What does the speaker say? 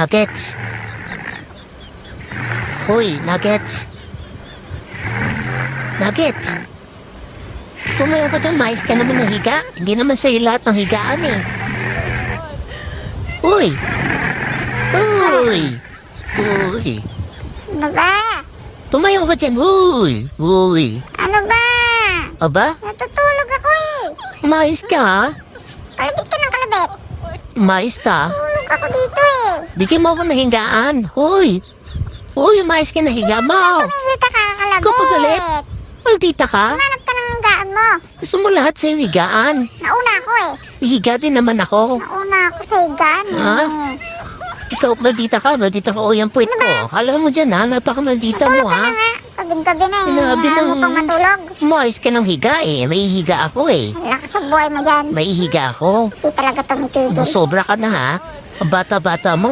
Nuggets. Hoy, Nuggets. Nuggets. Tumayo ka dyan, mais ka naman nahiga. Hindi naman sa'yo lahat ng higaan eh. Uy! Uy! Uy! Ano ba? Tumayo ka dyan, uy! Uy! Ano ba? Aba? Natutulog ako eh. Mais ka ha? Kalabit ka ng kalabit. Mais ka? Tulog ako dito eh. Bigyan mo ako ng higaan. Hoy! Uy, mais ka na higa mo! Tumigil ka kakalabit. Kapagalit. Maldita ka? Manap ka ng higaan mo. Gusto mo lahat sa'yo higaan. Nauna ako eh. Higa din naman ako. Nauna ako sa higaan Ha? eh. Ikaw, maldita ka o yung puwit ko. Alam mo dyan ha, napakamaldita Tulog mo ka na ha. nga. Pagin-gabi na eh. Sinabi Ayaw mo ng- pang matulog. Mais ka ng higa eh. May higa ako eh. Ang lakas sa buhay mo dyan. May higa ako. Di talaga tumitigil. Sobra ka na ha. Ang bata-bata mo,